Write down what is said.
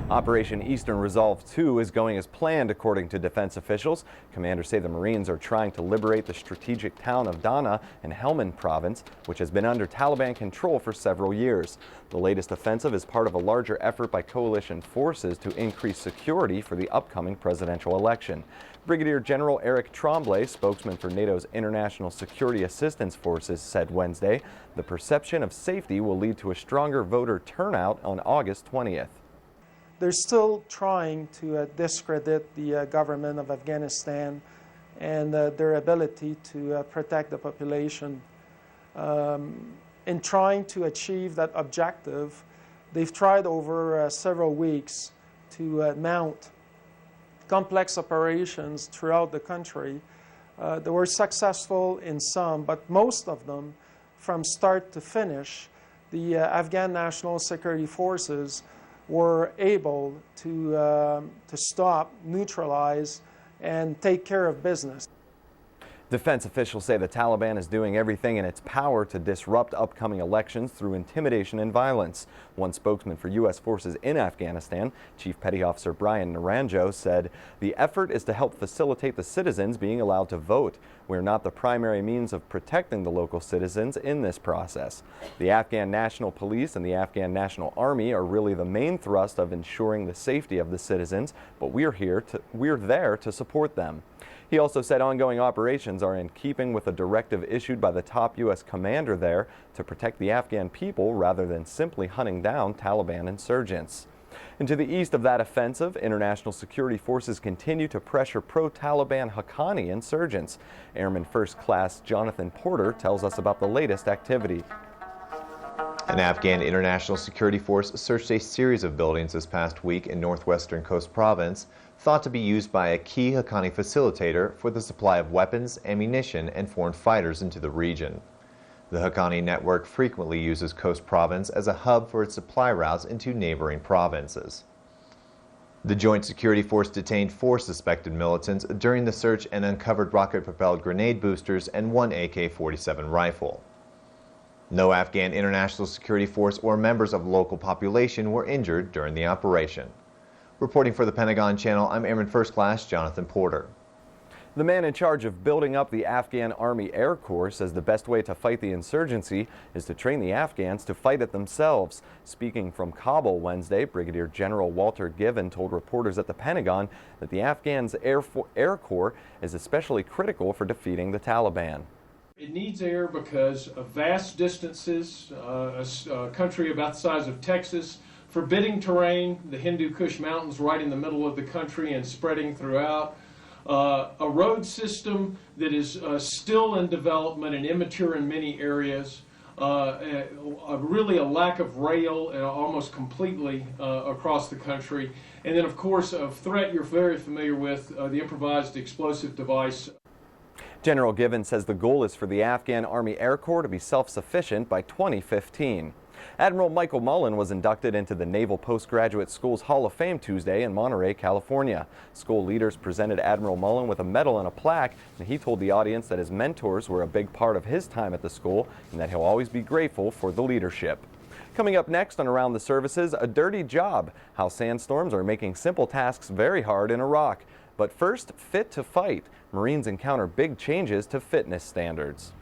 Operation Eastern Resolve 2 is going as planned, according to defense officials. Commanders say the Marines are trying to liberate the strategic town of Dana in Helmand province, which has been under Taliban control for several years. The latest offensive is part of a larger effort by coalition forces to increase security for the upcoming presidential election. Brigadier General Eric Tremblay, spokesman for NATO's International Security Assistance Forces, said Wednesday the perception of safety will lead to a stronger voter turnout on August 20th. They're still trying to discredit the government of Afghanistan and their ability to protect the population. In trying to achieve that objective, they've tried over several weeks to mount complex operations throughout the country. They were successful in some, but most of them, from start to finish, the Afghan National Security Forces were able to stop, neutralize, and take care of business. Defense officials say the Taliban is doing everything in its power to disrupt upcoming elections through intimidation and violence. One spokesman for U.S. forces in Afghanistan, Chief Petty Officer Brian Naranjo, said the effort is to help facilitate the citizens being allowed to vote. We're not the primary means of protecting the local citizens in this process. The Afghan National Police and the Afghan National Army are really the main thrust of ensuring the safety of the citizens, but we're there to support them. He also said ongoing operations are in keeping with a directive issued by the top U.S. commander there to protect the Afghan people rather than simply hunting down Taliban insurgents. And to the east of that offensive, international security forces continue to pressure pro-Taliban Haqqani insurgents. Airman First Class Jonathan Porter tells us about the latest activity. An Afghan international security force searched a series of buildings this past week in northwestern Khost province, thought to be used by a key Haqqani facilitator for the supply of weapons, ammunition, and foreign fighters into the region. The Haqqani network frequently uses Khost province as a hub for its supply routes into neighboring provinces. The Joint Security Force detained 4 suspected militants during the search and uncovered rocket-propelled grenade boosters and 1 AK-47 rifle. No Afghan international security force or members of the local population were injured during the operation. Reporting for the Pentagon Channel, I'm Airman First Class Jonathan Porter. The man in charge of building up the Afghan Army Air Corps says the best way to fight the insurgency is to train the Afghans to fight it themselves. Speaking from Kabul Wednesday, Brigadier General Walter Givhan told reporters at the Pentagon that the Afghans Air Corps is especially critical for defeating the Taliban. It needs air because of vast distances, a country about the size of Texas, forbidding terrain, the Hindu Kush Mountains right in the middle of the country and spreading throughout, a road system that is still in development and immature in many areas, really a lack of rail almost completely across the country, and then of course a threat you're very familiar with, the improvised explosive device. General Givhan says the goal is for the Afghan Army Air Corps to be self-sufficient by 2015. Admiral Michael Mullen was inducted into the Naval Postgraduate School's Hall of Fame Tuesday in Monterey, California. School leaders presented Admiral Mullen with a medal and a plaque, and he told the audience that his mentors were a big part of his time at the school and that he'll always be grateful for the leadership. Coming up next on Around the Services, a dirty job, how sandstorms are making simple tasks very hard in Iraq. But first, fit to fight. Marines encounter big changes to fitness standards.